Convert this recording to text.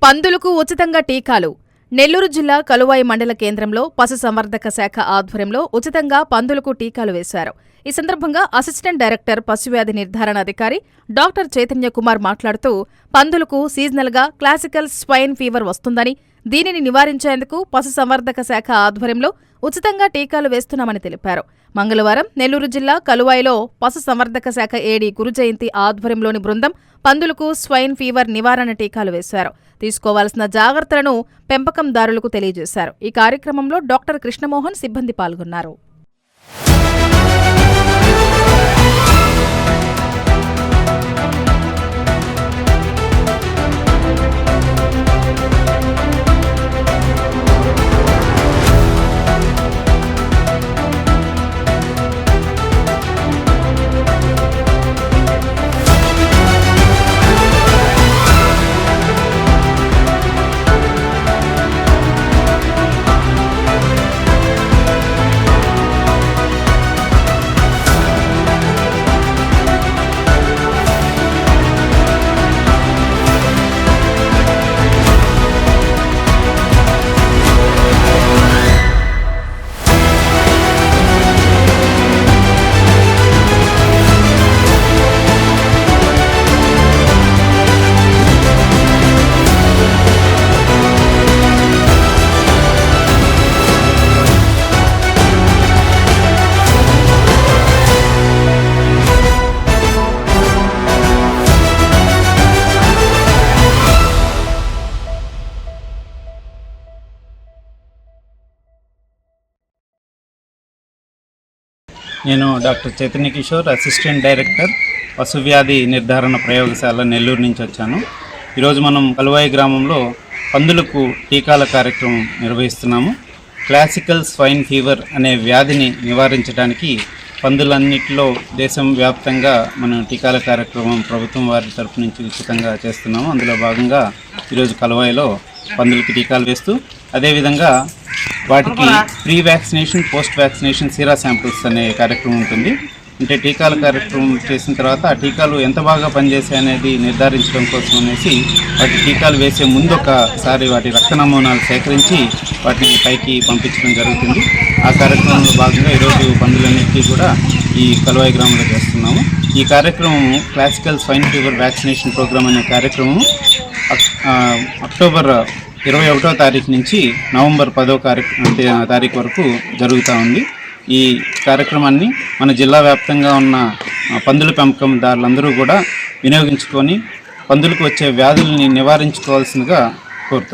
పందులకు ఉచితంగా టీకాలు. నెల్లూరు జిల్లా కలువాయి మండల కేంద్రంలో పశుసంవర్ధక శాఖ ఆధ్వర్యంలో ఉచితంగా పందులకు టీకాలు వేశారు. ఈ సందర్భంగా అసిస్టెంట్ డైరెక్టర్ పశువ్యాధి నిర్ధారణ అధికారి డాక్టర్ చైతన్య కుమార్ మాట్లాడుతూ, పందులకు సీజనల్గా క్లాసికల్ స్వైన్ ఫీవర్ వస్తుందని, దీనిని నివారించేందుకు పశుసంవర్ధక శాఖ ఆధ్వర్యంలో ఉచితంగా టీకాలు వేస్తున్నామని తెలిపారు. మంగళవారం నెల్లూరు జిల్లా కలువాయిలో పశుసంవర్ధక శాఖ ఏడీ గురుజయంతి ఆధ్వర్యంలోని బృందం పందులకు స్వైన్ ఫీవర్ నివారణ టీకాలు వేశారు. తీసుకోవాల్సిన జాగ్రత్తలను పెంపకందారులకు తెలియజేశారు. ఈ కార్యక్రమంలో డాక్టర్ కృష్ణమోహన్ సిబ్బంది పాల్గొన్నారు. నేను doctor Chaitanya Kishore, assistant director పశువ్యాధి నిర్ధారణ ప్రయోగశాల నెల్లూరు నుంచి వచ్చాను. ఈరోజు మనం కలువాయి గ్రామంలో పందులకు టీకాల కార్యక్రమం నిర్వహిస్తున్నాము. క్లాసికల్ స్వైన్ ఫీవర్ అనే వ్యాధిని నివారించడానికి పందులన్నిటిలో దేశం వ్యాప్తంగా మనం టీకాల కార్యక్రమం ప్రభుత్వం వారి తరఫు నుంచి ఉచితంగా చేస్తున్నాము. అందులో భాగంగా ఈరోజు కలువాయిలో పందులకి టీకాలు వేస్తూ, అదేవిధంగా వాటికి pre vaccination, post vaccination sera samples అనే కార్యక్రమం ఉంటుంది. అంటే టీకాల కార్యక్రమం చేసిన తర్వాత ఆ టీకాలు ఎంత బాగా పనిచేసాయి అనేది నిర్ధారించడం కోసం అనేసి వాటి టీకాలు వేసే ముందు ఒకసారి వాటి రక్త నమూనాలు సేకరించి వాటిని పైకి పంపించడం జరుగుతుంది. ఆ కార్యక్రమంలో భాగంగా ఈరోజు పందులన్నిటికీ కూడా ఈ కలువాయి గ్రామంలో చేస్తున్నాము. ఈ కార్యక్రమము classical swine fever vaccination programme అనే కార్యక్రమము అక్టోబర్ 21వ తారీఖు నుంచి నవంబర్ 10వ తారీఖు వరకు జరుగుతూ ఉంది. ఈ కార్యక్రమాన్ని మన జిల్లా వ్యాప్తంగా ఉన్న పందుల పెంపకందారులందరూ కూడా వినియోగించుకొని పందులకు వచ్చే వ్యాధుల్ని నివారించుకోవాల్సిందిగా